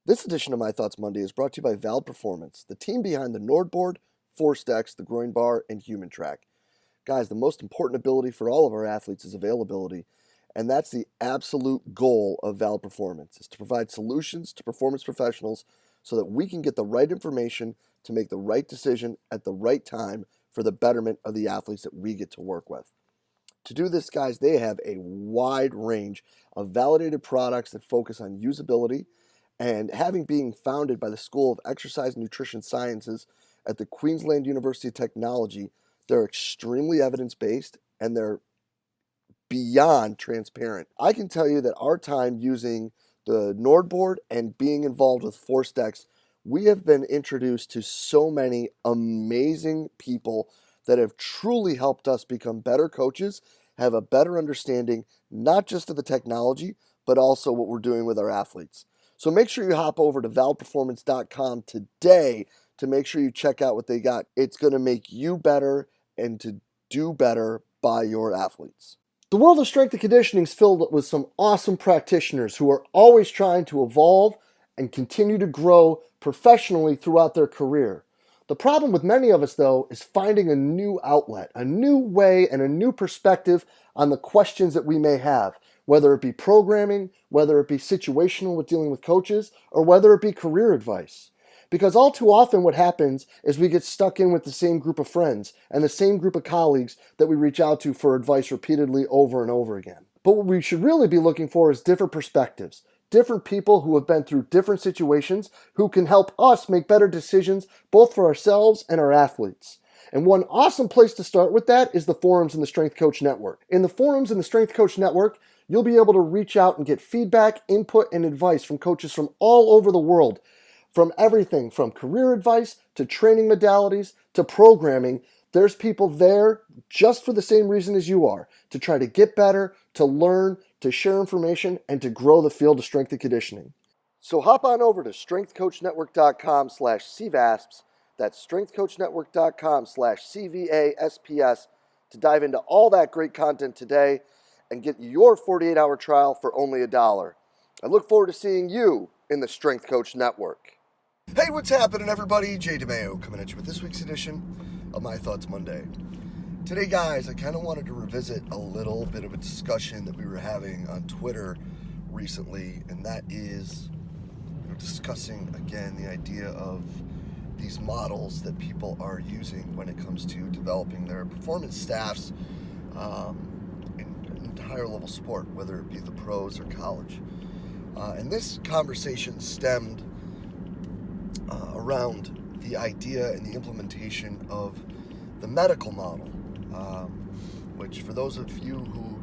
This edition of My Thoughts Monday is brought to you by Valve Performance, the team behind the Nordboard, Force Decks, the Groin Bar, and Human Track. Guys, the most important ability for all of our athletes is availability, and that's the absolute goal of Valve Performance, is to provide solutions to performance professionals so that we can get the right information to make the right decision at the right time for the betterment of the athletes that we get to work with. To do this, guys, they have a wide range of validated products that focus on usability, and having being founded by the School of Exercise and Nutrition Sciences at the Queensland University of Technology, they're extremely evidence-based and they're beyond transparent. I can tell you that our time using the Nordboard and being involved with Force Decks, we have been introduced to so many amazing people that have truly helped us become better coaches, have a better understanding, not just of the technology, but also what we're doing with our athletes. So make sure you hop over to valveperformance.com today to make sure you check out what they got. It's going to make you better and to do better by your athletes. The world of strength and conditioning is filled with some awesome practitioners who are always trying to evolve and continue to grow professionally throughout their career. The problem with many of us, though, is finding a new outlet, a new way, and a new perspective on the questions that we may have, whether it be programming, whether it be situational with dealing with coaches, or whether it be career advice. Because all too often what happens is we get stuck in with the same group of friends and the same group of colleagues that we reach out to for advice repeatedly over and over again. But what we should really be looking for is different perspectives, different people who have been through different situations who can help us make better decisions both for ourselves and our athletes. And one awesome place to start with that is the forums in the Strength Coach Network. In the forums in the Strength Coach Network, you'll be able to reach out and get feedback, input, and advice from coaches from all over the world, from everything from career advice to training modalities to programming. There's people there just for the same reason as you are, to try to get better, to learn, to share information, and to grow the field of strength and conditioning. So hop on over to strengthcoachnetwork.com/CVASPS. That's strengthcoachnetwork.com/CVASPS to dive into all that great content today and get your 48-hour trial for only $1. I look forward to seeing you in the Strength Coach Network. Hey, what's happening, everybody? Jay DeMayo coming at you with this week's edition of My Thoughts Monday. Today, guys, I kind of wanted to revisit a little bit of a discussion that we were having on Twitter recently, and that is discussing, again, the idea of these models that people are using when it comes to developing their performance staffs in an higher level sport, whether it be the pros or college. And this conversation stemmed around the idea and the implementation of the medical model, which, for those of you who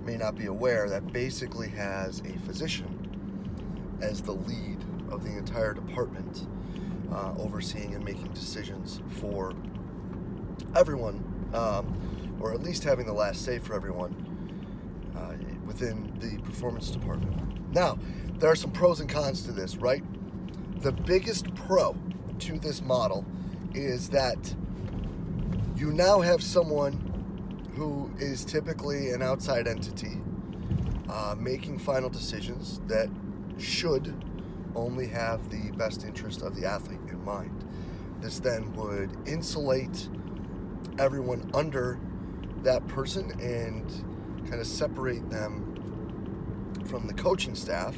may not be aware, that basically has a physician as the lead of the entire department, overseeing and making decisions for everyone, or at least having the last say for everyone within the performance department. Now, there are some pros and cons to this, right? The biggest pro to this model is that you now have someone who is typically an outside entity making final decisions that should only have the best interest of the athlete in mind. This then would insulate everyone under that person and kind of separate them from the coaching staff.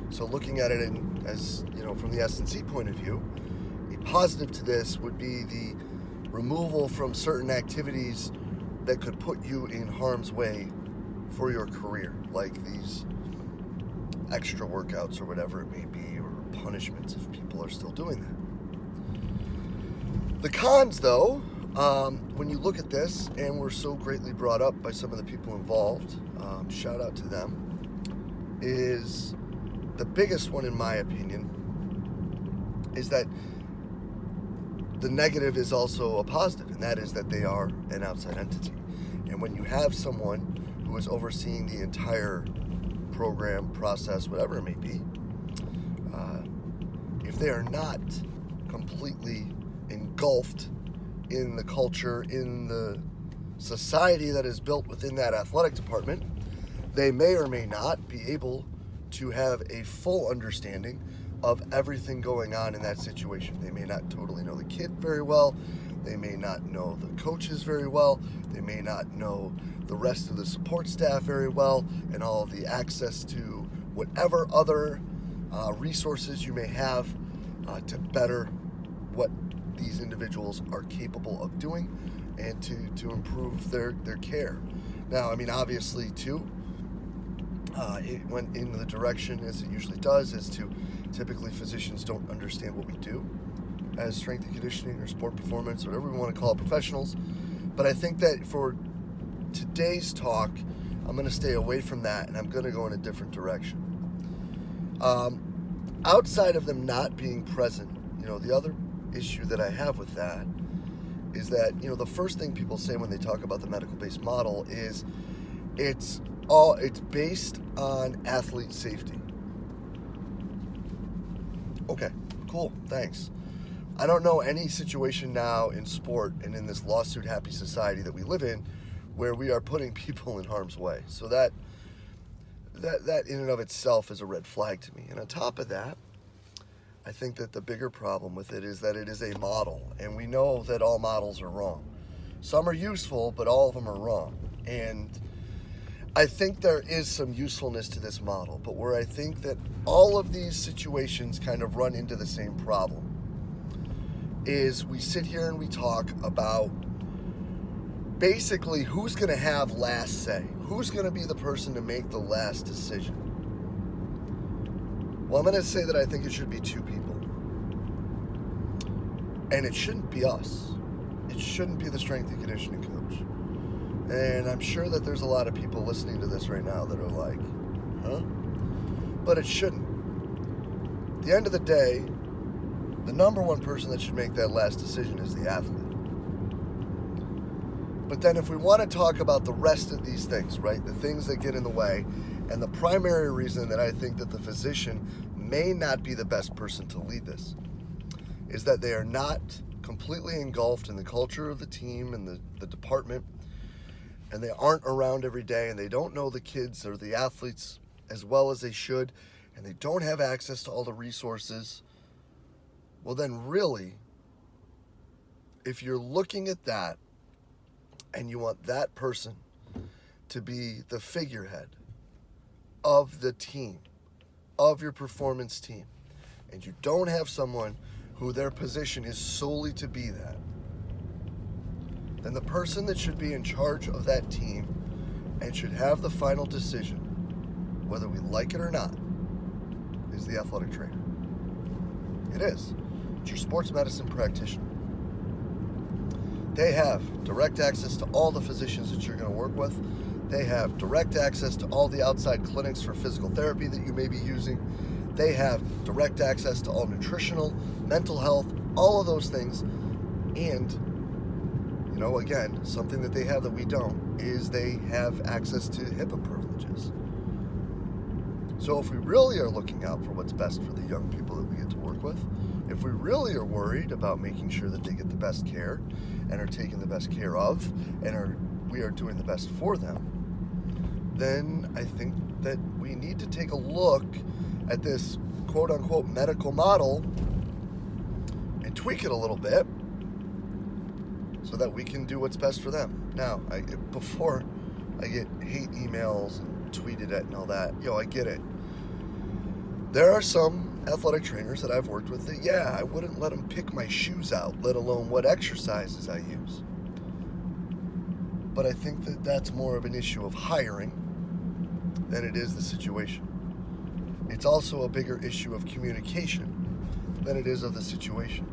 So looking at it as, from the S&C point of view, a positive to this would be the removal from certain activities that could put you in harm's way for your career, like these extra workouts or whatever it may be, or punishments if people are still doing that. The cons, though, when you look at this, and were so greatly brought up by some of the people involved, shout out to them, is the biggest one, in my opinion, is that the negative is also a positive, and that is that they are an outside entity. And when you have someone who is overseeing the entire program, process, whatever it may be, if they are not completely engulfed in the culture, in the society that is built within that athletic department, they may or may not be able to have a full understanding of everything going on in that situation. They may not totally know the kid very well. They may not know the coaches very well. They may not know the rest of the support staff very well, and all of the access to whatever other resources you may have to better what these individuals are capable of doing and to improve their care. Now, I mean, obviously, too, it went in the direction, as it usually does, is to typically physicians don't understand what we do as strength and conditioning or sport performance, or whatever we want to call it, professionals. But I think that for today's talk, I'm going to stay away from that, and I'm going to go in a different direction. Outside of them not being present, the other issue that I have with that is that, the first thing people say when they talk about the medical-based model is it's based on athlete safety. Okay, cool, thanks. I don't know any situation now in sport and in this lawsuit-happy society that we live in where we are putting people in harm's way. So that in and of itself is a red flag to me. And on top of that, I think that the bigger problem with it is that it is a model, and we know that all models are wrong. Some are useful, but all of them are wrong. And I think there is some usefulness to this model, but where I think that all of these situations kind of run into the same problem is we sit here and we talk about basically who's going to have last say, who's going to be the person to make the last decision. Well, I'm going to say that I think it should be two people. And it shouldn't be us. It shouldn't be the strength and conditioning coach. And I'm sure that there's a lot of people listening to this right now that are like, huh? But it shouldn't. At the end of the day, the number one person that should make that last decision is the athlete. But then if we want to talk about the rest of these things, right, the things that get in the way, and the primary reason that I think that the physician may not be the best person to lead this is that they are not completely engulfed in the culture of the team and the department, and they aren't around every day, and they don't know the kids or the athletes as well as they should, and they don't have access to all the resources. Well, then really, if you're looking at that and you want that person to be the figurehead of the team, of your performance team, and you don't have someone who their position is solely to be that, then the person that should be in charge of that team and should have the final decision, whether we like it or not, is the athletic trainer. It is. It's your sports medicine practitioner. They have direct access to all the physicians that you're going to work with. They have direct access to all the outside clinics for physical therapy that you may be using. They have direct access to all nutritional, mental health, all of those things. And, again, something that they have that we don't is they have access to HIPAA privileges. So if we really are looking out for what's best for the young people that we get to work with, if we really are worried about making sure that they get the best care and are taken the best care of and we are doing the best for them, then I think that we need to take a look at this quote-unquote medical model and tweak it a little bit so that we can do what's best for them. Now, before I get hate emails and tweeted at and all that, I get it. There are some athletic trainers that I've worked with that, I wouldn't let them pick my shoes out, let alone what exercises I use. But I think that that's more of an issue of hiring than it is the situation. It's also a bigger issue of communication than it is of the situation.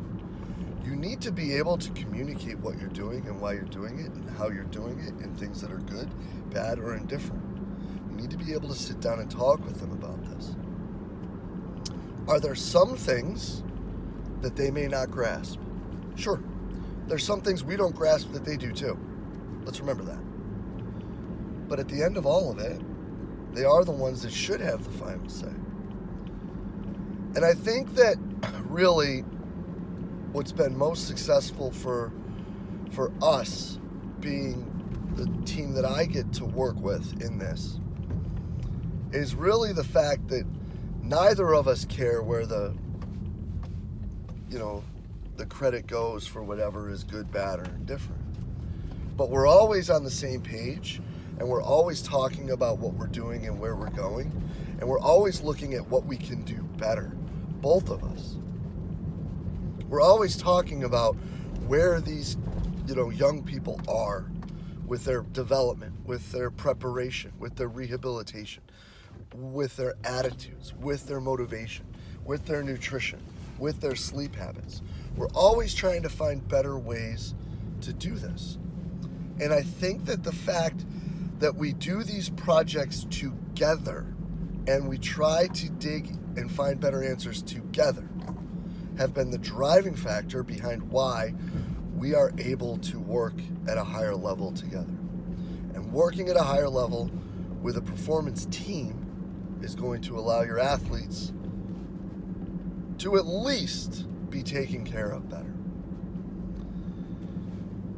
You need to be able to communicate what you're doing and why you're doing it and how you're doing it and things that are good, bad, or indifferent. You need to be able to sit down and talk with them about this. Are there some things that they may not grasp? Sure. There's some things we don't grasp that they do too. Let's remember that. But at the end of all of it, they are the ones that should have the final say. And I think that really what's been most successful for us being the team that I get to work with in this is really the fact that neither of us care where the credit goes for whatever is good, bad, or indifferent. But we're always on the same page, and we're always talking about what we're doing and where we're going, and we're always looking at what we can do better, both of us. We're always talking about where these, young people are with their development, with their preparation, with their rehabilitation, with their attitudes, with their motivation, with their nutrition, with their sleep habits. We're always trying to find better ways to do this. And I think that the fact that we do these projects together and we try to dig and find better answers together have been the driving factor behind why we are able to work at a higher level together. And working at a higher level with a performance team is going to allow your athletes to at least be taken care of better.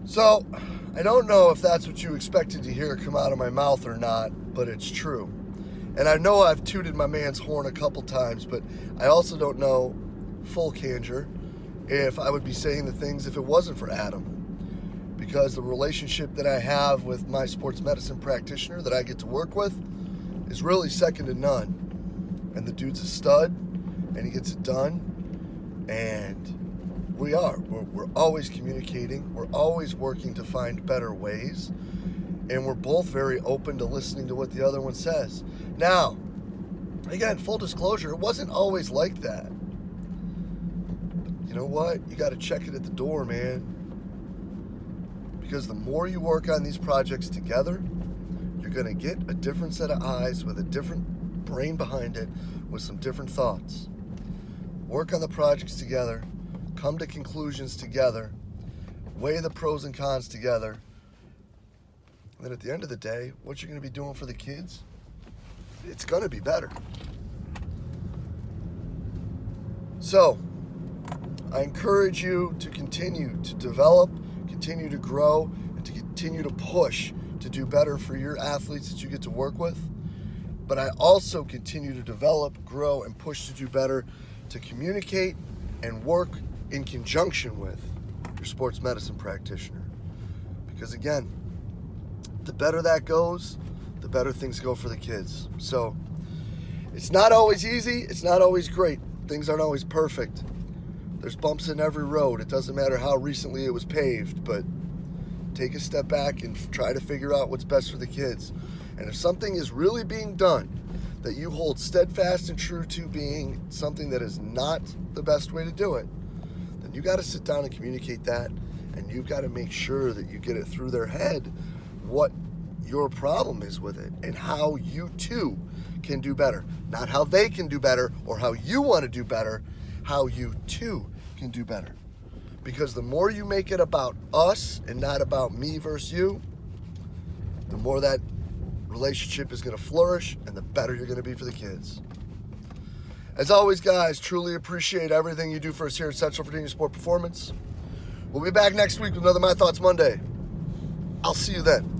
So, I don't know if that's what you expected to hear come out of my mouth or not, but it's true. And I know I've tooted my man's horn a couple times, but I also don't know, full candor, if I would be saying the things if it wasn't for Adam. Because the relationship that I have with my sports medicine practitioner that I get to work with is really second to none. And the dude's a stud, and he gets it done. And we're always communicating. We're always working to find better ways. And we're both very open to listening to what the other one says. Now, again, full disclosure, it wasn't always like that. But you know what? You got to check it at the door, man. Because the more you work on these projects together, you're going to get a different set of eyes with a different brain behind it, with some different thoughts. Work on the projects together, come to conclusions together, weigh the pros and cons together. And then at the end of the day, what you're going to be doing for the kids, it's going to be better. So, I encourage you to continue to develop, continue to grow, and to continue to push to do better for your athletes that you get to work with. But I also continue to develop, grow, and push to do better to communicate and work in conjunction with your sports medicine practitioner. Because again, the better that goes, the better things go for the kids. So it's not always easy. It's not always great. Things aren't always perfect. There's bumps in every road. It doesn't matter how recently it was paved, but take a step back and try to figure out what's best for the kids. And if something is really being done that you hold steadfast and true to being something that is not the best way to do it, then you got to sit down and communicate that, and you've got to make sure that you get it through their head what your problem is with it and how you too can do better. Not how they can do better or how you want to do better, how you too can do better. Because the more you make it about us and not about me versus you, the more that relationship is going to flourish and the better you're going to be for the kids. As always, guys, truly appreciate everything you do for us here at Central Virginia Sport Performance. We'll be back next week with another My Thoughts Monday. I'll see you then.